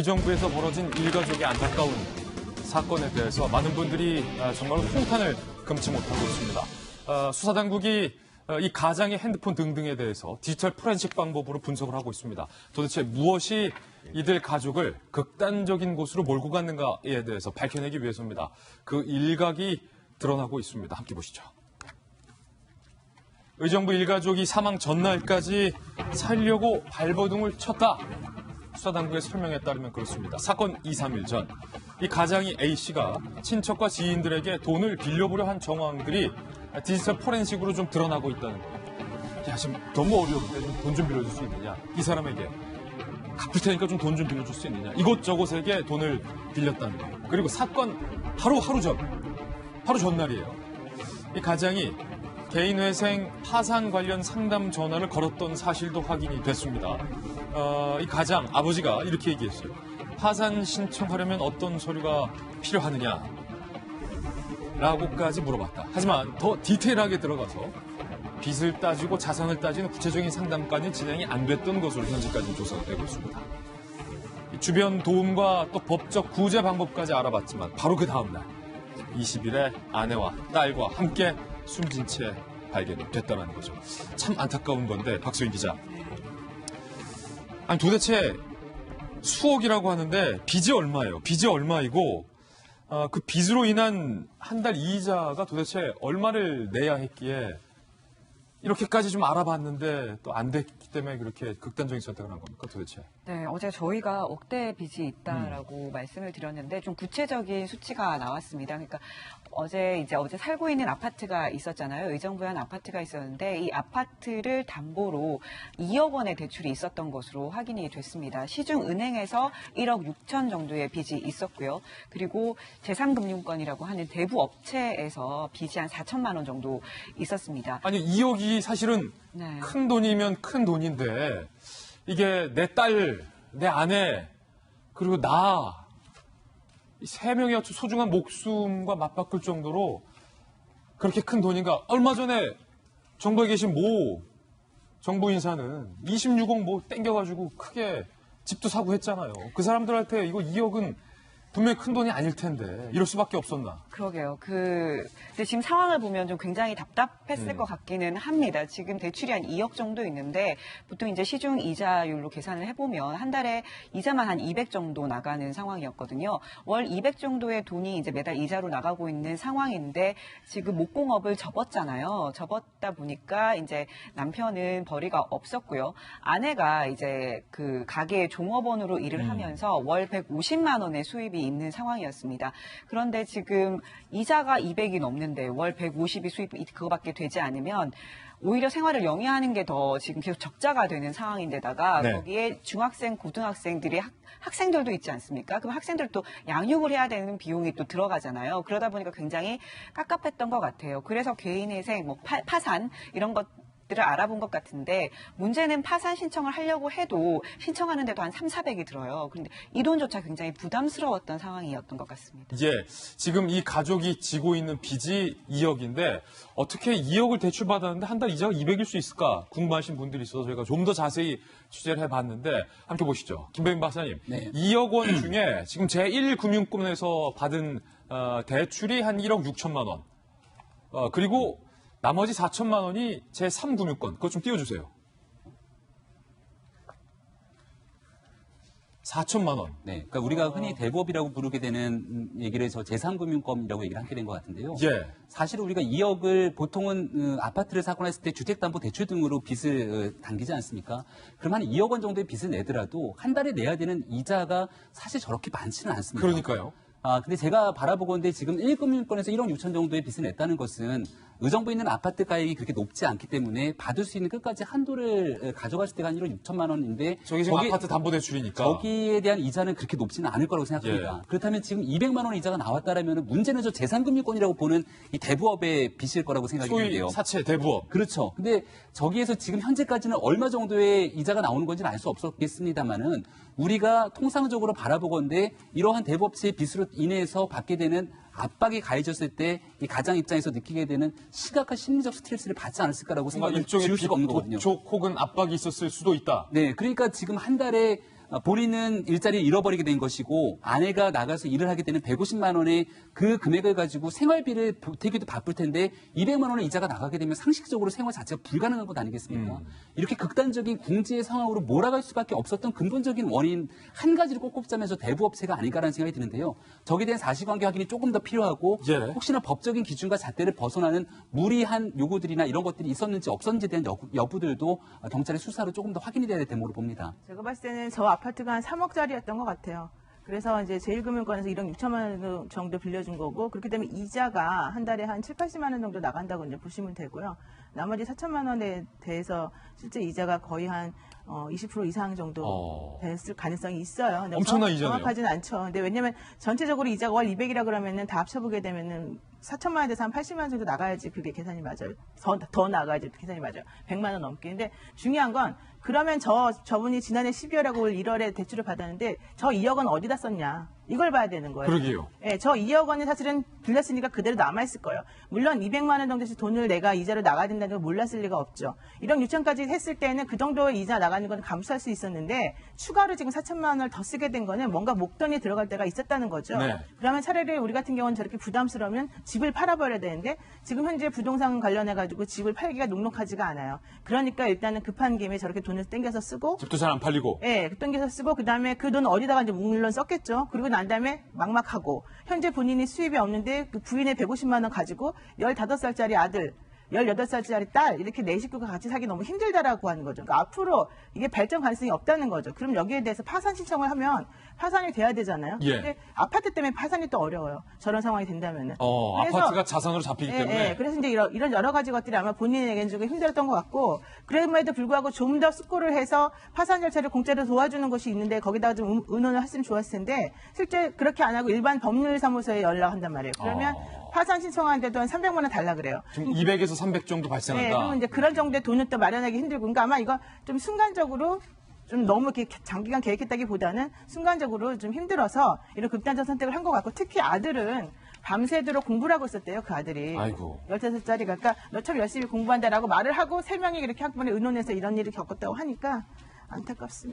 의정부에서 벌어진 일가족의 안타까운 사건에 대해서 많은 분들이 정말로 통탄을 금치 못하고 있습니다. 수사당국이 이 가장의 핸드폰 등등에 대해서 디지털 포렌식 방법으로 분석을 하고 있습니다. 도대체 무엇이 이들 가족을 극단적인 곳으로 몰고 갔는가에 대해서 밝혀내기 위해서입니다. 그 일각이 드러나고 있습니다. 함께 보시죠. 의정부 일가족이 사망 전날까지 살려고 발버둥을 쳤다. 수사당국의 설명에 따르면 그렇습니다. 사건 2, 3일 전 이 가장이 A씨가 친척과 지인들에게 돈을 빌려보려 한 정황들이 디지털 포렌식으로 좀 드러나고 있다는 거예요. 야, 지금 너무 어려운데 돈 좀 빌려줄 수 있느냐? 이 사람에게 갚을 테니까 좀 돈 좀 빌려줄 수 있느냐? 이곳저곳에게 돈을 빌렸다는 거예요. 그리고 사건 하루 전날이에요. 이 가장이 개인회생 파산 관련 상담 전화를 걸었던 사실도 확인이 됐습니다. 이 가장 아버지가 이렇게 얘기했어요. 파산 신청하려면 어떤 서류가 필요하느냐? 라고까지 물어봤다. 하지만 더 디테일하게 들어가서 빚을 따지고 자산을 따지는 구체적인 상담까지 진행이 안 됐던 것으로 현재까지 조사되고 있습니다. 주변 도움과 또 법적 구제 방법까지 알아봤지만 바로 그 다음 날 20일에 아내와 딸과 함께 숨진 채 발견이 됐다는 거죠. 참 안타까운 건데 박소희 기자. 아니 도대체 수억이라고 하는데 빚이 얼마예요? 빚이 얼마이고 그 빚으로 인한 한 달 이자가 도대체 얼마를 내야 했기에 이렇게까지 좀 알아봤는데 또 안 됐기 때문에 그렇게 극단적인 선택을 한 겁니까 도대체? 네, 어제 저희가 억대 빚이 있다라고 말씀을 드렸는데 좀 구체적인 수치가 나왔습니다. 그러니까 어제 살고 있는 아파트가 있었잖아요. 의정부에 한 아파트가 있었는데 이 아파트를 담보로 2억 원의 대출이 있었던 것으로 확인이 됐습니다. 시중은행에서 1억 6천 정도의 빚이 있었고요. 그리고 재산금융권이라고 하는 대부 업체에서 빚이 한 4천만 원 정도 있었습니다. 아니 2억이 사실은 네. 큰 돈이면 큰 돈인데 이게 내 딸, 내 아내, 그리고 나, 이 세 명의 소중한 목숨과 맞바꿀 정도로 그렇게 큰 돈인가? 얼마 전에 정부에 계신 모 정부 인사는 26억 뭐 땡겨가지고 크게 집도 사고 했잖아요. 그 사람들한테 이거 2억은 분명히 큰 돈이 아닐 텐데 이럴 수밖에 없었나? 그러게요. 근데 지금 상황을 보면 좀 굉장히 답답했을 것 같기는 합니다. 지금 대출이 한 2억 정도 있는데 보통 이제 시중 이자율로 계산을 해보면 한 달에 이자만 한 200 정도 나가는 상황이었거든요. 월 200 정도의 돈이 이제 매달 이자로 나가고 있는 상황인데 지금 목공업을 접었잖아요. 접었다 보니까 이제 남편은 벌이가 없었고요. 아내가 이제 그 가게 종업원으로 일을 하면서 월 150만 원의 수입이 있는 상황이었습니다. 그런데 지금 이자가 200이 넘는데 월 150이 수입이 그거밖에 되지 않으면 오히려 생활을 영위하는 게 더 지금 계속 적자가 되는 상황인데다가 네. 거기에 중학생, 고등학생들이 학생들도 있지 않습니까? 그럼 학생들도 양육을 해야 되는 비용이 또 들어가잖아요. 그러다 보니까 굉장히 깝깝했던 것 같아요. 그래서 개인회생, 뭐 파산 이런 것들을 알아본 것 같은데 문제는 파산 신청을 하려고 해도 신청하는데도 한 3,400이 들어요. 그런데 이 돈조차 굉장히 부담스러웠던 상황이었던 것 같습니다. 예, 지금 이 가족이 지고 있는 빚이 2억인데 어떻게 2억을 대출받았는데 한 달 이자가 200일 수 있을까 궁금하신 분들이 있어서 저희가 좀 더 자세히 취재를 해봤는데 함께 보시죠. 김배민 박사님, 네. 2억 원 중에 지금 제1금융권에서 받은 대출이 한 1억 6천만 원. 그리고 나머지 4천만 원이 제3금융권. 그거 좀 띄워주세요. 4천만 원. 네, 그러니까 우리가 흔히 대부업이라고 부르게 되는 얘기를 해서 제3금융권이라고 얘기를 하게 된 것 같은데요. 예. 사실 우리가 2억을 보통은 아파트를 사거나 했을 때 주택담보대출 등으로 빚을 당기지 않습니까? 그럼 한 2억 원 정도의 빚을 내더라도 한 달에 내야 되는 이자가 사실 저렇게 많지는 않습니다. 그러니까요. 근데 제가 바라보건대 지금 1금융권에서 1억 6천 정도의 빚을 냈다는 것은 의정부에 있는 아파트 가액이 그렇게 높지 않기 때문에 받을 수 있는 끝까지 한도를 가져갔을 때가 한 1억 6천만 원인데 저기 지금 아파트 담보대출이니까. 거기에 대한 이자는 그렇게 높지는 않을 거라고 생각합니다. 예. 그렇다면 지금 200만 원 이자가 나왔다라면 문제는 저 재산금융권이라고 보는 이 대부업의 빚일 거라고 생각이 소위 드는데요. 사채 대부업. 그렇죠. 근데 저기에서 지금 현재까지는 얼마 정도의 이자가 나오는 건지는 알 수 없었겠습니다만은 우리가 통상적으로 바라보건대 이러한 대부업체의 빚으로 인해서 받게 되는 압박이 가해졌을 때 이 가장 입장에서 느끼게 되는 심각한 심리적 스트레스를 받지 않았을까라고 생각을 일종의 지울 수가 없는 거거든요. 도촉 혹은 압박이 있었을 수도 있다. 네, 그러니까 지금 한 달에 본인은 일자리를 잃어버리게 된 것이고 아내가 나가서 일을 하게 되는 150만 원의 그 금액을 가지고 생활비를 보태기도 바쁠 텐데 200만 원의 이자가 나가게 되면 상식적으로 생활 자체가 불가능한 것 아니겠습니까? 이렇게 극단적인 궁지의 상황으로 몰아갈 수밖에 없었던 근본적인 원인 한 가지를 꼭 꼽자면서 대부업체가 아닌가라는 생각이 드는데요. 저기에 대한 사실관계 확인이 조금 더 필요하고 예. 혹시나 법적인 기준과 잣대를 벗어나는 무리한 요구들이나 이런 것들이 있었는지 없었는지에 대한 여부들도 경찰의 수사로 조금 더 확인이 돼야 될 대목으로 봅니다. 제가 봤을 때는 저 아파트가 한 3억짜리였던 것 같아요. 그래서 이제 제1금융권에서 1억 6천만 원 정도 빌려준 거고, 그렇기 때문에 이자가 한 달에 한 7, 80만 원 정도 나간다고 이제 보시면 되고요. 나머지 4천만 원에 대해서 실제 이자가 거의 한 20% 이상 정도 됐을 가능성이 있어요. 근데 엄청난 이자네요. 정확하진 않죠. 근데 왜냐면 전체적으로 이자가 월 200이라 그러면은 다 합쳐보게 되면은 4천만 원에 대해서 한 80만 원 정도 나가야지 그게 계산이 맞아요. 더 나가야지 계산이 맞아요. 100만 원 넘게. 근데 중요한 건 그러면 저분이 지난해 12월하고 올 1월에 대출을 받았는데 저 2억 원 어디다 썼냐. 이걸 봐야 되는 거예요. 그러게요. 예, 저 2억 원이 사실은 빌렸으니까 그대로 남아있을 거예요. 물론 200만 원 정도씩 돈을 내가 이자로 나가야 된다는 걸 몰랐을 리가 없죠. 1억 6천까지 했을 때는 그 정도의 이자 나가는 건 감수할 수 있었는데 추가로 지금 4천만 원을 더 쓰게 된 거는 뭔가 목돈이 들어갈 때가 있었다는 거죠. 네. 그러면 차라리 우리 같은 경우는 저렇게 부담스러우면 집을 팔아버려야 되는데 지금 현재 부동산 관련해가지고 집을 팔기가 녹록하지가 않아요. 그러니까 일단은 급한 김에 저렇게 돈을 땡겨서 쓰고 집도 잘 안 팔리고. 예, 땡겨서 쓰고 그다음에 그 돈 어디다가 이제 물론 썼겠죠. 그리고 난 다음에 막막하고 현재 본인이 수입이 없는데 그 부인의 150만 원 가지고 15살짜리 아들 18살짜리 딸 이렇게 네 식구가 같이 살기 너무 힘들다라고 하는 거죠. 그러니까 앞으로 이게 발전 가능성이 없다는 거죠. 그럼 여기에 대해서 파산 신청을 하면 파산이 돼야 되잖아요. 예. 근데 아파트 때문에 파산이 또 어려워요. 저런 상황이 된다면은. 그래서 아파트가 자산으로 잡히기 때문에. 예, 그래서 이제 이런 여러 가지 것들이 아마 본인에게는 조금 힘들었던 것 같고, 그럼에도 불구하고 좀 더 숙고를 해서 파산 절차를 공짜로 도와주는 곳이 있는데 거기다가 좀 의논을 했으면 좋았을 텐데 실제 그렇게 안 하고 일반 법률사무소에 연락한단 말이에요. 그러면 파산 신청하는데도 한 300만 원 달라 그래요. 지금 200에서 300 정도 네, 발생한다. 그리고 이제 그런 정도의 돈은 또 마련하기 힘들고, 그러니까 아마 이거 좀 순간적으로 좀 너무 이렇게 장기간 계획했다기보다는 순간적으로 좀 힘들어서 이런 극단적 선택을 한 것 같고, 특히 아들은 밤새도록 공부를 하고 있었대요, 그 아들이. 아이고. 15살짜리가. 그러니까 너처럼 열심히 공부한다라고 말을 하고 3명이 이렇게 학부모에 의논해서 이런 일을 겪었다고 하니까 안타깝습니다.